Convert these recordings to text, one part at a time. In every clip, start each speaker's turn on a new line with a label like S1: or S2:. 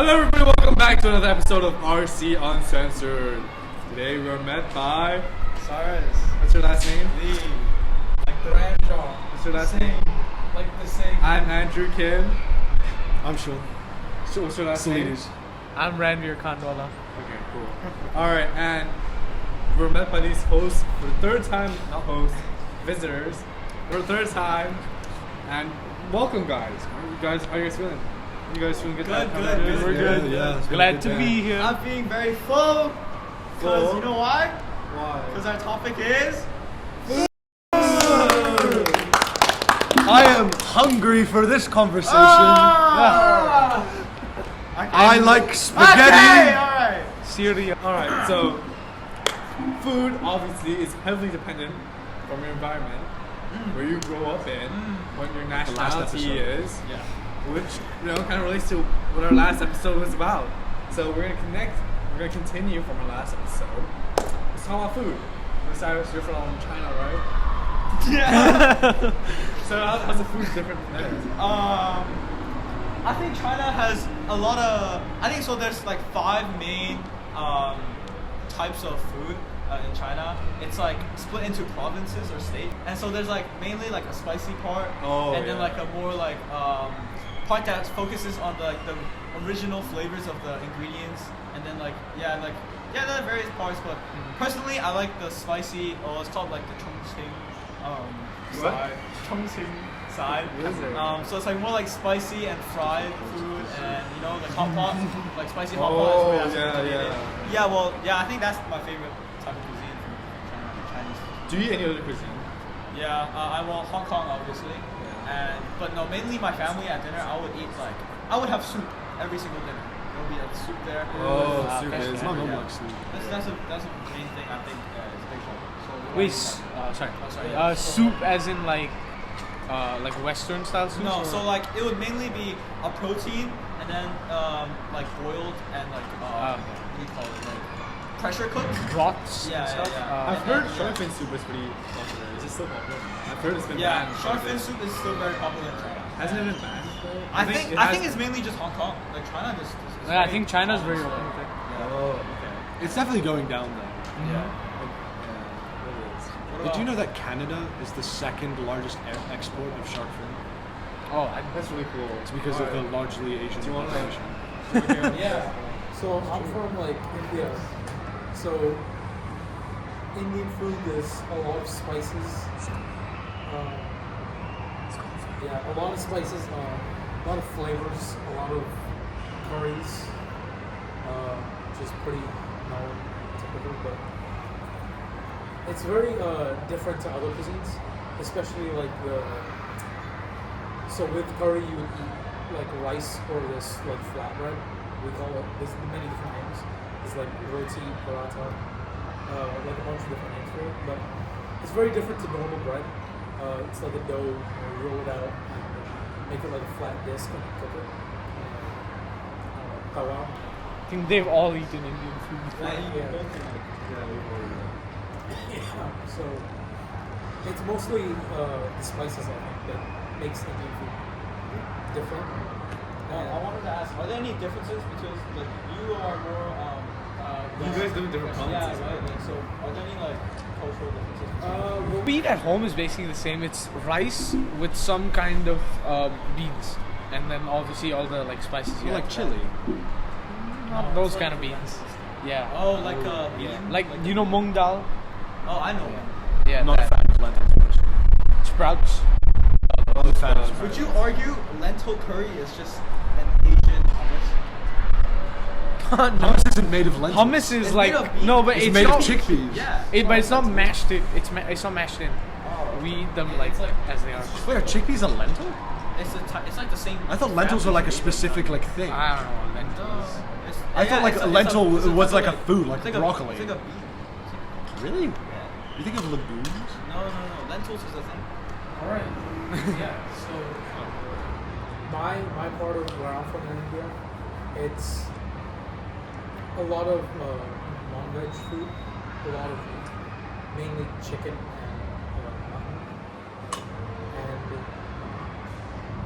S1: Hello everybody, welcome back to another episode of RC Uncensored. Today we are met by
S2: Cyrus.
S1: What's your last name?
S2: Lee. Like the Brahmjot.
S1: What's your last name?
S2: Like the same.
S1: I'm Andrew Kim.
S3: I'm Sean.
S1: So what's your last name?
S4: I'm Ranveer Khandwala.
S1: Okay, cool. Alright, and we're met by these hosts for the third time, not hosts, visitors, for the third time. And welcome guys. How are you guys feeling? You guys feeling good?
S2: Good.
S4: We're good.
S3: Yeah,
S4: Glad to be here.
S2: I'm being very full. Because you know why?
S1: Why?
S2: Because our topic is...
S3: I am hungry for this conversation. I like spaghetti.
S2: Okay, alright.
S4: Syria.
S1: Alright, so food obviously is heavily dependent from your environment, where you grow up in, what your nationality is, which kind of relates to what our last episode was about. So we're gonna continue from our last episode. Let's talk about food. Cyrus, you're from China, right?
S2: Yeah.
S1: So how's the food different from there?
S2: I think China has a lot of... there's like 5 main types of food in China. It's like split into provinces or states. And so there's like mainly like a spicy part. Then like a more like part that focuses on the original flavors of the ingredients. And then there are various parts, but personally I like the spicy, it's called like the Chongqing side. Chongqing side. So it's like more like spicy and fried food, and like hot pot, like spicy hot pot is where that's originated. I think that's my favorite type of cuisine from Chinese.
S1: Do you eat any other cuisine?
S2: I want Hong Kong obviously, but no, mainly my family at dinner I would have soup every single dinner. There will be like soup there.
S1: Soup is.
S3: My mom likes soup.
S2: That's a main thing I think is big for.
S4: Wait, soup as in like Western style soup?
S2: No, so like it would mainly be a protein and then like boiled and like what do you call it, like pressure cooked
S4: Broths and stuff?
S1: I've heard shark fin soup is pretty popular. Is it still popular? I've heard it's been banned.
S2: Shark fin soup is still very popular in China.
S1: Hasn't it been banned?
S2: I think it's mainly just Hong Kong. Like China just
S4: I think China's very open with it.
S1: Oh, okay.
S3: It's definitely going down though.
S2: Yeah.
S3: Did you know that Canada is the second largest export of shark fin?
S4: Oh,
S1: That's really cool.
S3: It's because of the largely Asian
S1: Do you want to
S3: population.
S5: Yeah. So I'm from like India. So Indian food is a lot of spices. A lot of spices, a lot of flavors, a lot of curries, which is pretty typical, but it's very different to other cuisines, especially like so with curry you would eat like rice or this like flatbread. We call it, there's many different names. It's like roti, paratha, like a bunch of different names for it. But it's very different to normal bread. It's like a dough, you roll it out, and make it like a flat disc and cook it. Pawa.
S4: I think they've all eaten Indian food.
S5: So it's mostly the spices I think that makes Indian food different.
S2: I wanted to ask, are there any differences because like you are more
S1: You guys live in different provinces,
S2: right? Like, so are there any like cultural differences?
S4: What we eat at home is basically the same. It's rice with some kind of beans, and then obviously all the like spices. You
S3: Like chili.
S4: Not those kind of beans. Yeah.
S2: Oh, like bean?
S4: Like mung dal.
S2: Oh, I know.
S4: Yeah.
S3: Not a fan of lentils.
S4: Sprouts.
S3: Not a fan of
S2: Would you argue lentil curry is just an Asian hummus?
S4: No.
S3: Hummus isn't made of lentils.
S4: Hummus is
S2: It's
S4: like
S2: made of beans.
S4: but
S3: It's
S4: it's
S3: made
S4: not,
S3: of chickpeas.
S2: Yeah.
S4: But it's not mashed. It's not mashed in. We eat them like as they are.
S3: Wait, are chickpeas a lentil?
S2: It's like the same.
S3: I thought lentils were like a specific like thing.
S4: I don't know lentils.
S3: I thought like a lentil was like a food, like broccoli.
S2: It's like a bean.
S3: Really?
S2: Yeah.
S3: You think of legumes?
S2: No. Lentils is a thing.
S5: Alright. Yeah, so my part of where I'm from in India, it's a lot of non-veg food, a lot of meat, mainly chicken and mutton. And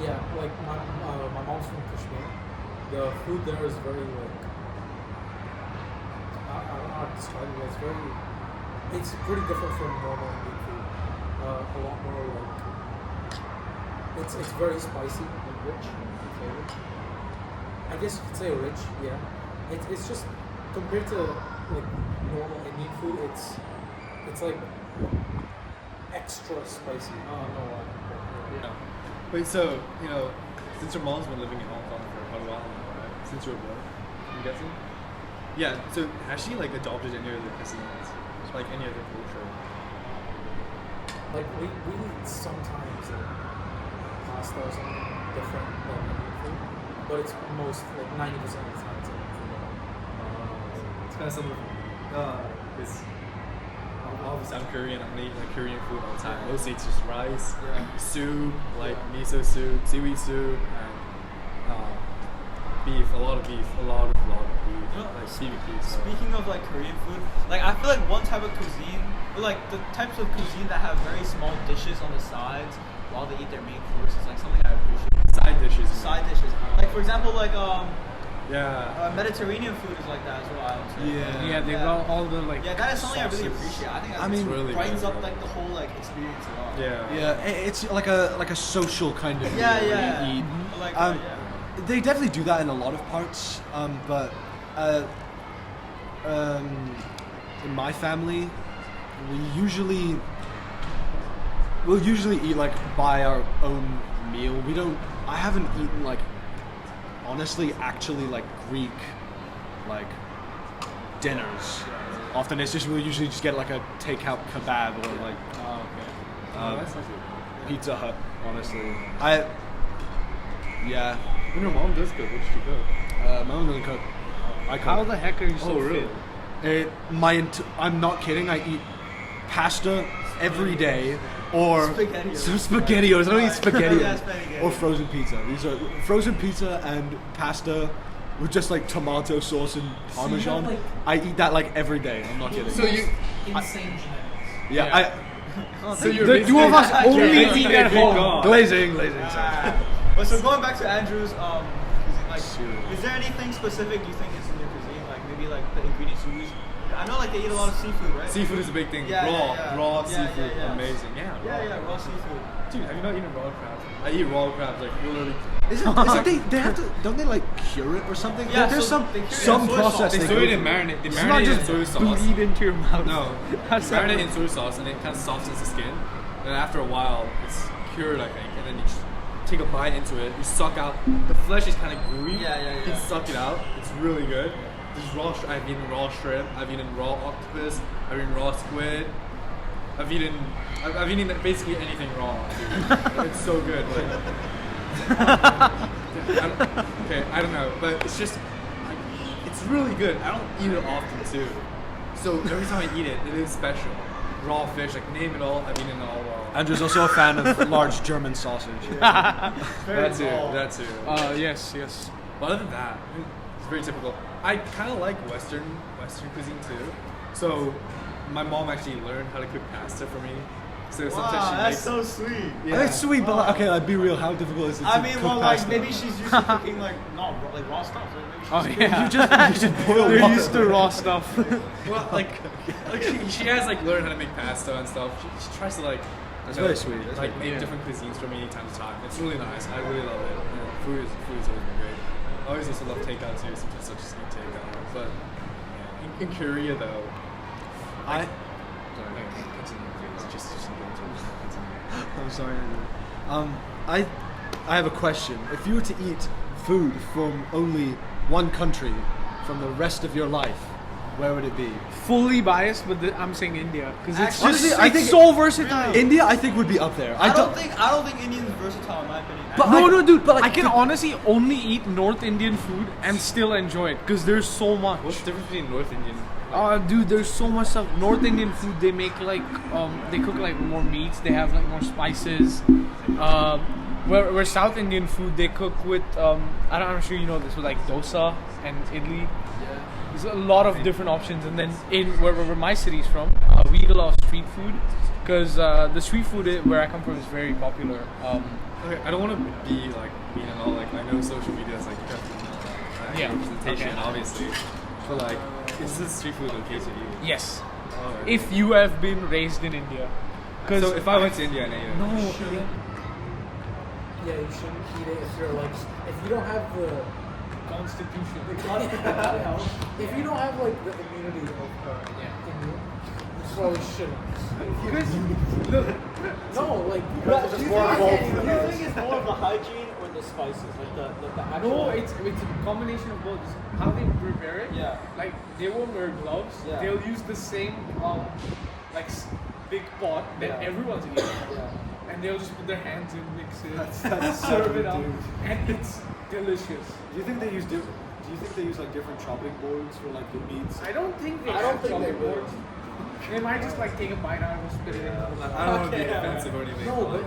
S5: yeah, like my mom's from Kashmir, the food there is very like I don't know how to describe it. It's pretty different from normal Indian food. A lot more like it's very spicy and rich in flavor. I guess you could say rich, yeah. It's just compared to like normal Indian food, it's like extra spicy. I don't know why.
S1: Yeah. Wait, so, since your mom's been living in Hong Kong for quite a while now, right? Since you were born, I'm guessing? Yeah, so has she, like, adopted any other cuisines? Like, any other culture?
S5: Like, we eat sometimes pasta or something different than Indian food, but it's most, like, 90% of the time it's Indian food.
S1: It's kind of similar because obviously I'm Korean, I'm eating like Korean food all the time. Mostly it's just rice, soup, like miso soup, seaweed soup, and beef, a lot of beef. Like CBP. So.
S2: Speaking of like Korean food, like I feel like one type of cuisine, or like the types of cuisine that have very small dishes on the sides while they eat their main course is like something I appreciate.
S1: Side dishes.
S2: Like for example, like Mediterranean food is like that as well. I would say.
S4: Yeah, they got all the like.
S2: Yeah, that is something sauces. I really appreciate. I think that
S1: really
S2: brightens up like the whole like experience a lot.
S3: Yeah, it's like a social kind of meal where you eat.
S2: Like
S3: They definitely do that in a lot of parts, but in my family, we'll usually eat like by our own meal. I haven't eaten like honestly actually like Greek like dinners. Often it's just we'll usually just get like a takeout kebab or like
S1: That's not good.
S3: Pizza Hut. Honestly, yeah.
S1: When your mom does cook, what does she cook?
S3: My mom doesn't cook. I cook.
S4: How the heck are you so
S1: really?
S4: fit?
S3: I'm not kidding. I eat pasta every day, or some SpaghettiOs. I don't eat SpaghettiOs or frozen pizza. These are frozen pizza and pasta with just like tomato sauce and Parmesan.
S5: So
S3: I eat that like every day. I'm not kidding.
S1: So you
S5: insane genetics.
S3: Yeah.
S1: So you're
S4: The two of us only eat at home.
S3: Glazing.
S2: Well, so going back to Andrew's cuisine, like, is there anything specific you think is in your cuisine? Like maybe like the ingredients you use. I know like they eat a lot of seafood, right?
S1: Seafood is a big thing. Raw seafood, amazing. Yeah,
S2: raw seafood.
S1: Dude, have you not eaten raw crabs? I eat raw crabs like literally.
S3: Isn't they have to? Don't they like cure it or something?
S2: Yeah,
S3: there's
S2: so
S3: some process.
S1: They soak it in marinade. They
S4: It's
S1: marinate
S4: not
S1: it in
S4: just
S1: soy sauce.
S4: bleed into your mouth.
S1: No, marinate in soy sauce and it kind of softens the skin. And after a while, it's cured, I think. And then you just take a bite into it. You suck out the flesh is kind of gooey. You can suck it out. It's really good. There's raw. I've eaten raw shrimp. I've eaten raw octopus. I've eaten raw squid. I've eaten basically anything raw, dude. It's so good. I don't know, but it's just it's really good. I don't eat it often too, so every time I eat it, it is special. Raw fish, like name it all. I've eaten it all raw.
S3: Andrew's also a fan of large German sausage.
S1: That too.
S4: Yes.
S1: But other than that, it's very typical. I kind of like Western cuisine too. So my mom actually learned how to cook pasta for me. So sometimes she
S2: that's
S1: makes.
S2: so sweet.
S1: Yeah.
S3: It's sweet, but like, okay, like be real. How difficult is it to cook pasta?
S2: Maybe she's used to cooking like not like raw stuff. Like maybe she's
S3: You just boil
S4: They're
S3: water.
S4: used to raw stuff.
S1: Well, like she has like learned how to make pasta and stuff. She tries to like.
S3: That's very sweet. That's
S1: like
S3: very
S1: make different cuisines for me time to time. It's really nice. I really love it. Food is always been great. I always used to love takeout too. Sometimes I just eat takeout. But in Korea though,
S3: I
S1: continue, please. Just continue.
S3: I'm sorry. I have a question. If you were to eat food from only one country from the rest of your life, where would it be?
S4: Fully biased, but I'm saying India because it's
S3: Honestly,
S4: just
S3: I think
S4: so versatile.
S3: India, I think, would be up there.
S2: I don't think Indian's versatile in my opinion.
S3: But
S4: No, dude.
S3: but like
S4: I can honestly only eat North Indian food and still enjoy it because there's so much.
S1: What's the difference between North Indian?
S4: Dude, there's so much stuff. North Indian food, they make like they cook like more meats. They have like more spices. Where South Indian food, they cook with I'm sure you know this with like dosa and idli. There's a lot of different options, and then where my city's from, we eat a lot of street food because the street food where I come from is very popular.
S1: Okay, I don't want to be like mean and all. Like I know social media is like you have to actual representation,
S4: Okay.
S1: obviously. But like, is this street food okay to eat?
S4: Yes.
S1: Oh,
S4: If you have been raised in India.
S1: so if I went to India and ate it,
S4: No.
S5: Yeah, you shouldn't eat it if you're like, if you don't have the
S4: Constitution.
S5: if you don't have like the immunity of India, you probably shouldn't. No, like
S2: Do you think it's more of the hygiene or the spices, like the actual?
S4: No, it's a combination of both. It's how they prepare it.
S2: Yeah.
S4: Like they won't wear gloves.
S2: Yeah.
S4: They'll use the same big pot that
S2: Yeah.
S4: everyone's eating.
S2: Yeah.
S4: And they'll just put their hands in, mix it,
S3: That's
S4: serve it
S3: how
S4: up,
S3: they do.
S4: and it's delicious.
S3: Do you think they use different? Do you think they use like different chopping boards for like the meats?
S4: I don't think they
S5: I don't
S4: have
S5: think they
S4: chopping
S5: will.
S4: boards. They might just like take a bite out and spit it in.
S1: I don't want to be offensive or anything.
S5: No, but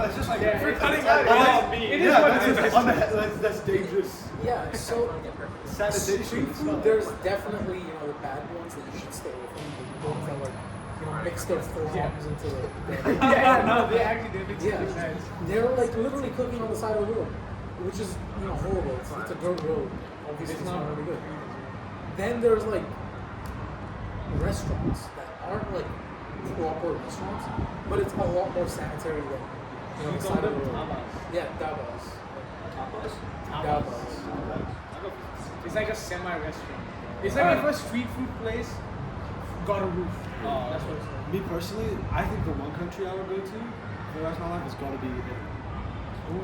S3: It's just like
S2: Yeah,
S3: for
S2: cutting
S3: cutting
S2: out
S3: out.
S2: raw meat.
S4: It is what it is.
S3: That's dangerous.
S5: yeah, so
S3: Sanitation.
S5: street food, there's definitely the bad ones that you should stay away from. The ones that like mix their forearms into the
S4: No, they actually mix it
S5: Yeah.
S4: with hands.
S5: They're like literally cooking on the side of the road, which is horrible. It's a dirt road. Obviously, it's not really good. Then there's like restaurants that aren't like proper restaurants, but it's a lot more sanitary than the side of the road. Yeah, dabas. Dabas.
S4: It's like a semi-restaurant. It's like if a street food place got a roof. That's what it's like.
S3: Me personally, I think the one country I would go to for the rest of my life has got to be Italy.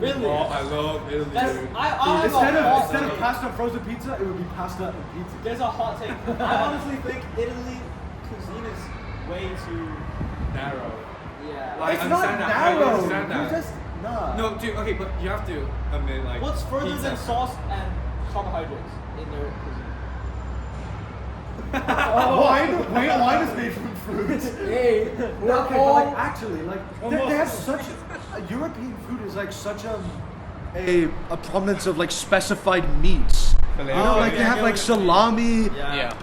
S2: Really?
S1: Oh, I love Italy.
S2: That's,
S1: dude.
S2: I have
S3: Instead
S2: a hot
S3: of
S2: take.
S3: pasta and frozen pizza, it would be pasta and pizza.
S2: There's a hot take. I honestly think Italy cuisine is way too
S1: narrow.
S2: yeah.
S1: Like,
S3: It's
S1: I
S3: not
S1: understand that. I
S3: narrow.
S1: understand
S3: You're
S1: that.
S3: just nah.
S1: No, dude. Okay, but you have to admit, like,
S2: What's further
S1: pizza.
S2: than sauce and carbohydrates in their cuisine?
S3: Wine is made from fruit.
S5: Hey, we're
S3: Okay, but
S5: all
S3: like actually, like they have such European food is like such a prominence of like specified meats.
S1: Filet.
S3: You know, like they have like salami,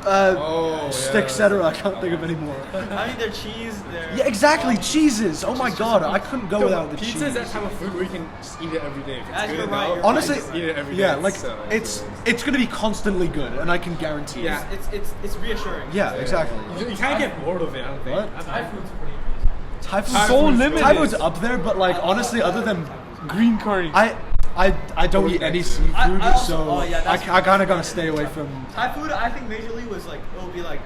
S1: Oh,
S3: stick, etc. I can't think of any more.
S2: I mean, their cheese, their
S3: Yeah, exactly. Cheeses. Oh my god, I couldn't go without the
S1: Pizza
S3: cheese.
S1: is that type of food where you can just eat it every day. If it's
S2: As
S1: good
S2: you're
S1: enough,
S2: right, you're
S3: Honestly,
S1: you just eat it every day.
S3: yeah, like
S1: so-
S3: it's gonna be constantly good, and I can guarantee it.
S1: Yeah.
S2: it's reassuring.
S3: Yeah, exactly.
S1: You can't get bored of it. I don't think.
S3: What?
S5: Thai food's pretty amazing.
S3: Thai food's
S1: Thai
S3: so
S1: food's
S3: limited.
S1: good.
S3: Thai food's up there, but like honestly, other than
S4: Green curry.
S3: I don't eat any seafood,
S2: I also-
S3: so
S2: oh, yeah, that's-
S3: I kind of gotta stay away from.
S2: Thai food, I think majorly was like it'll be like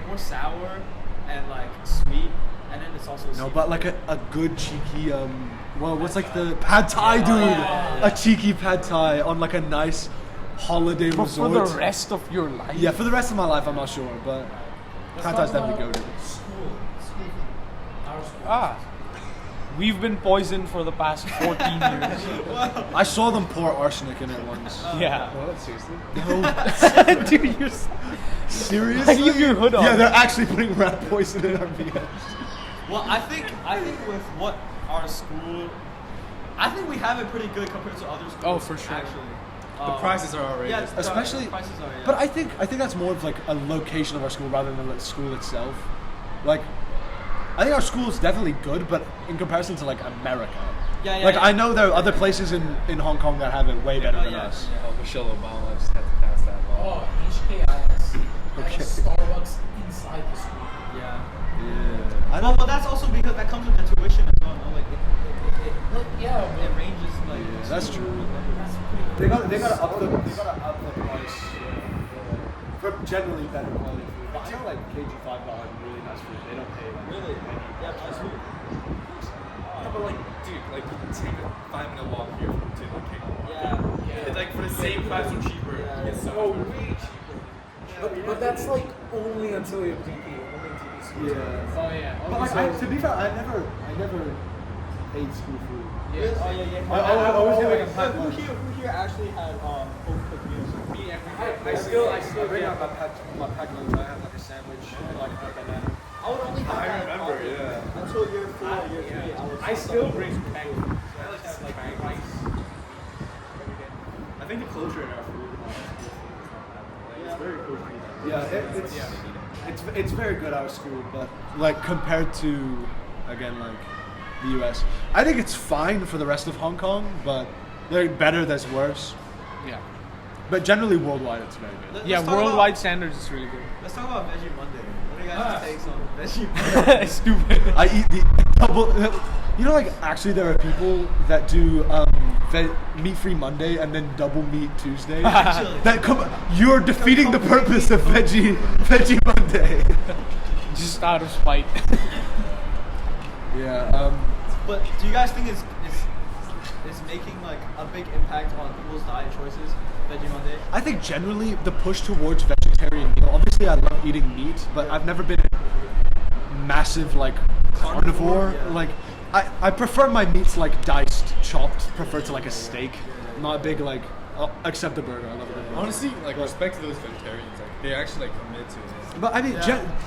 S2: more sour and like sweet, and then it's also
S3: No,
S2: seafood.
S3: but like a good cheeky what's like the pad thai, dude? A cheeky pad thai on like a nice holiday
S4: But for
S3: resort.
S4: the rest of your life.
S3: Yeah, for the rest of my life, I'm not sure, but pad thai's definitely goated.
S5: School food. Our school.
S4: Ah. We've been poisoned for the past 14 years.
S3: I saw them pour arsenic in it once.
S4: Yeah.
S1: What? Seriously?
S3: No,
S4: Dude, you're
S3: seriously?
S4: Leave your hood on.
S3: Yeah, they're actually putting rat poison in our beers.
S2: Well, I think with what our school, I think we have it pretty good compared to other schools.
S4: Oh, for sure.
S2: Actually,
S1: The prices are outrageous.
S2: Yeah, the
S3: Especially,
S2: prices are. Yeah.
S3: but I think that's more of like a location of our school rather than the school itself. Like, I think our school is definitely good, but in comparison to like America,
S2: Yeah,
S3: like
S2: yeah.
S3: I know there are other places in Hong Kong that have it way better than
S2: yeah,
S3: us.
S1: Oh, Michelle Obama just had to pass that law.
S5: Oh, HKIS.
S3: Okay.
S5: Has a Starbucks inside the school.
S2: yeah.
S3: Yeah, I
S2: Well,
S3: don't.
S2: but that's also because that comes with the tuition as well. No? Like it ranges like.
S3: Yeah, that's true.
S5: That's pretty
S3: They gotta up the price for generally better quality food. But I know like KG5 got like really nice food. They don't pay like
S2: Really? Yeah, nice food.
S1: Yeah, but like, dude, like you can take a 5-minute walk here from to like King.
S2: Yeah.
S1: It's like for the same price or cheaper.
S2: Yeah.
S1: It's so
S4: Oh,
S1: much
S4: way cheaper.
S5: But that's like only until you have DP, only DP schools.
S3: Yeah.
S4: Oh, yeah.
S3: But like, to be fair, I never ate school food.
S2: Really? Oh yeah, yeah.
S3: I always get like a packed
S2: who
S3: lunch.
S2: here actually had home cooked meals?
S4: Me every
S3: I
S4: day.
S3: still bring out my packed lunch. I have like a sandwich and like a banana.
S2: I would only have
S1: I
S2: that
S1: remember, yeah.
S2: until year 4 or year 3.
S4: I still bring pack. I like to have like rice every day.
S1: I think the culture in our food.
S2: Yeah.
S1: It's very cool.
S3: Yeah, it's very good our school, but like compared to again like the US, I think it's fine for the rest of Hong Kong, but there's better, there's worse.
S4: Yeah.
S3: But generally worldwide, it's very good.
S2: Let's
S4: Yeah,
S2: talk
S4: worldwide
S2: about-
S4: standards is really good.
S2: Let's talk about Veggie Monday. What are you guys' takes on Veggie Monday?
S4: Stupid.
S3: I eat the double. You know, like actually, there are people that do meat-free Monday and then double meat Tuesday.
S2: Actually.
S3: You're defeating the purpose of veggie Monday.
S4: Just out of spite.
S3: Yeah.
S2: But do you guys think it's making like a big impact on people's diet choices? Veggie Monday.
S3: I think generally the push towards vegetarian meal. Obviously, I love eating meat, but I've never been a massive like carnivore.
S2: Yeah.
S3: Like, I prefer my meats like diced, chopped. Prefer to like a steak. Not a big like. Except the burger. I love a good burger.
S1: Honestly, like respect to those vegetarians. Like they actually like commit to it.
S3: But I mean,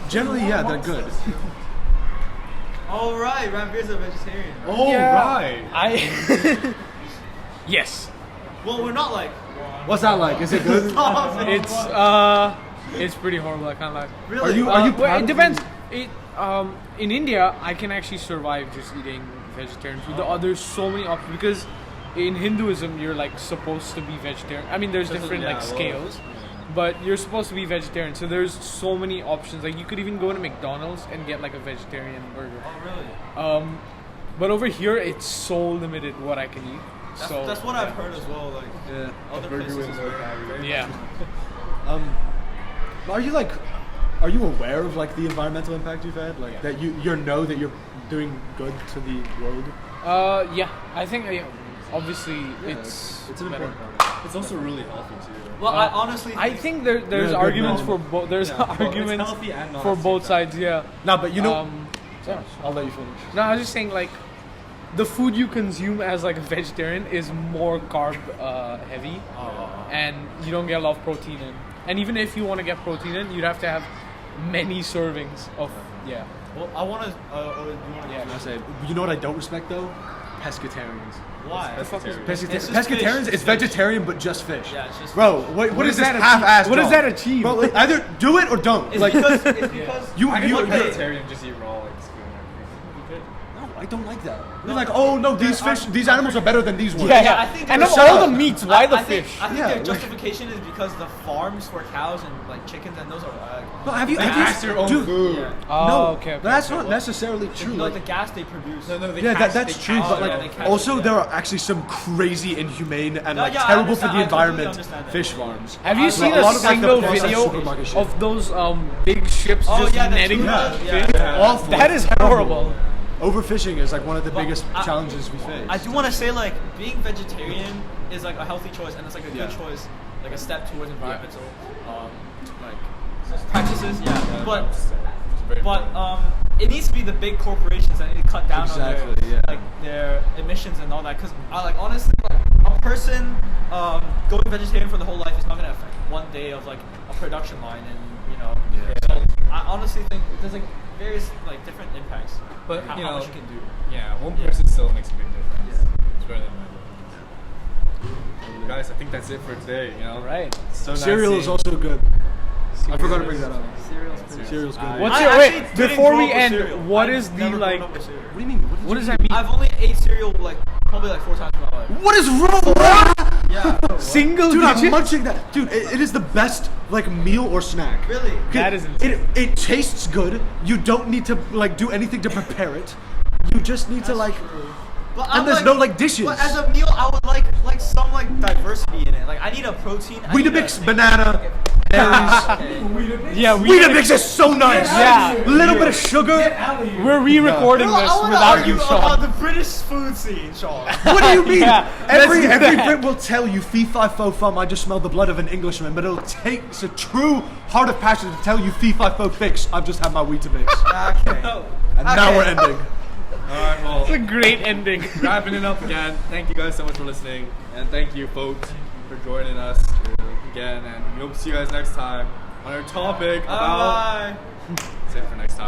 S3: generally, yeah, they're good.
S2: All right, Ranveer's a vegetarian. Right?
S1: Oh right.
S4: Yes.
S2: Well, we're not like.
S3: What's that like? Is it good?
S4: It's pretty horrible. I can't lie.
S2: Really?
S3: Are you
S4: Well,
S3: proud
S4: it
S3: of
S4: depends. In India, I can actually survive just eating vegetarian food. There's so many options because in Hinduism, you're like supposed to be vegetarian. I mean, there's different like scales, but you're supposed to be vegetarian. So there's so many options. Like you could even go to McDonald's and get like a vegetarian burger.
S2: Oh, really?
S4: But over here, it's so limited what I can eat.
S2: That's what I've heard as well. Like
S3: Yeah.
S2: other places as well.
S4: Yeah.
S3: Are you aware of like the environmental impact you've had? Like that you know that you're doing good to the world?
S4: Yeah. I think obviously it's
S3: an
S4: better.
S3: important part.
S1: It's also really healthy too.
S2: Well, I honestly.
S4: I think there's
S3: good
S4: arguments
S3: man.
S4: for both. There's
S1: Well, it's
S4: arguments
S1: healthy and not
S4: for
S1: at the
S4: both
S1: same time.
S4: sides. Yeah.
S3: No, but you know.
S4: Yeah.
S3: I'll let you finish.
S4: No, I was just saying like the food you consume as like a vegetarian is more carb heavy, and you don't get a lot of protein in. And even if you want to get protein in, you'd have to have many servings of
S2: Well, I want to.
S3: I say, you know what I don't respect though? Pescatarians.
S2: Why?
S3: Pescatarians is vegetarian but just fish.
S2: Yeah, it's just
S3: Bro, what is this
S4: that
S3: half-assed?
S4: What does
S3: job?
S4: that achieve?
S3: Bro, like, either do it or don't.
S2: It's
S3: Like
S2: because it's because
S3: you,
S1: I can
S3: you.
S1: look vegetarian just eat raw like spoon and everything.
S3: No, I don't like that. They're like, oh no, these animals are better than these ones.
S4: yeah,
S2: Yeah, I think
S4: and
S2: there's-
S4: of all the meats, why the
S2: I think,
S4: fish?
S2: I think
S3: Yeah,
S2: their
S3: like-
S2: justification is because the farms for cows and like chickens and those are
S3: No, have you?
S1: That's your own
S3: Dude,
S1: food.
S4: Oh,
S3: no,
S4: okay.
S3: that's not necessarily true.
S2: like
S3: Like,
S2: the gas they produce.
S1: No, they
S3: yeah,
S1: catch-
S3: that's
S1: they
S3: true.
S1: catch
S3: But
S1: it.
S2: yeah,
S3: like,
S2: they catch
S3: also
S2: it,
S3: there are actually some crazy, inhumane, and
S2: No,
S3: like
S2: yeah, I
S3: terrible for
S2: understand.
S3: the
S2: I totally
S3: environment
S2: understand that.
S3: fish farms.
S4: Have you seen
S3: a
S4: a
S3: lot of, like, the
S4: single
S3: processed
S4: video
S3: supermarket shit.
S4: of those big ships
S2: Oh,
S4: just
S2: yeah, the
S4: netting
S2: tuna,
S4: fish?
S2: yeah.
S3: It's awful.
S4: That is horrible.
S3: Overfishing is like one of the biggest
S2: I-
S3: challenges we face.
S2: I do want to say like being vegetarian is like a healthy choice and it's like a good choice, like a step towards environmental like practices. Yeah, but it needs to be the big corporations that need to cut down
S3: Exactly,
S2: on their
S3: yeah.
S2: like their emissions and all that. Because I like honestly like a person going vegetarian for the whole life is not gonna affect one day of like a production line and you know.
S3: Yeah.
S2: So I honestly think there's like various like different impacts.
S1: But
S2: how,
S1: you
S2: how
S1: know,
S2: much you can do.
S1: yeah, one person still makes a big difference. It's better than none. Guys, I think that's it for today. You know,
S4: Right.
S1: So nice
S3: Cereal is
S1: seeing-
S3: also good. I forgot to bring that up.
S2: Cereal's
S3: Cereal's good.
S4: What's
S2: I
S4: your
S2: actually
S4: wait?
S2: didn't
S4: Before
S2: grow
S4: we
S2: up with
S4: end,
S2: cereal.
S4: what
S2: I've
S4: is the
S2: never
S4: like?
S2: grown up with cereal.
S3: What do you mean?
S4: What does that mean?
S2: I've only ate cereal like probably like 4 times in my life.
S3: What is wrong? Bro?
S2: Yeah.
S4: Single
S3: Dude, I'm
S4: digit?
S3: munching that. Dude, it is the best like meal or snack.
S2: Really?
S4: That is insane.
S3: It tastes good. You don't need to like do anything to prepare it. You just need to like.
S2: But
S3: And there's no, like, dishes.
S2: But as a meal, I would like some like diversity in it. Like I need a protein. I need
S3: Weetabix,
S2: a-
S3: banana, berries.
S4: Yeah,
S3: Weetabix is so nice.
S4: Yeah.
S3: A little bit of sugar.
S4: we're re-recording
S2: Bro, I
S4: this
S2: want to
S4: without
S2: argue
S4: you,
S2: about
S4: Sean.
S2: the British food scene, Sean.
S3: What do you mean?
S4: Yeah,
S3: every
S4: let's do
S3: every
S4: that.
S3: Brit will tell you fee fi fo fum. I just smell the blood of an Englishman, but it'll take it's a true heart of passion to tell you fee fi fo fix. I've just had my Weetabix,
S2: Okay.
S3: and now we're ending.
S1: Alright, well,
S4: It's a great ending.
S1: wrapping it up again. Thank you guys so much for listening, and thank you, folks, for joining us again. And we hope to see you guys next time on our topic about.
S2: Bye.
S1: Save it for next time.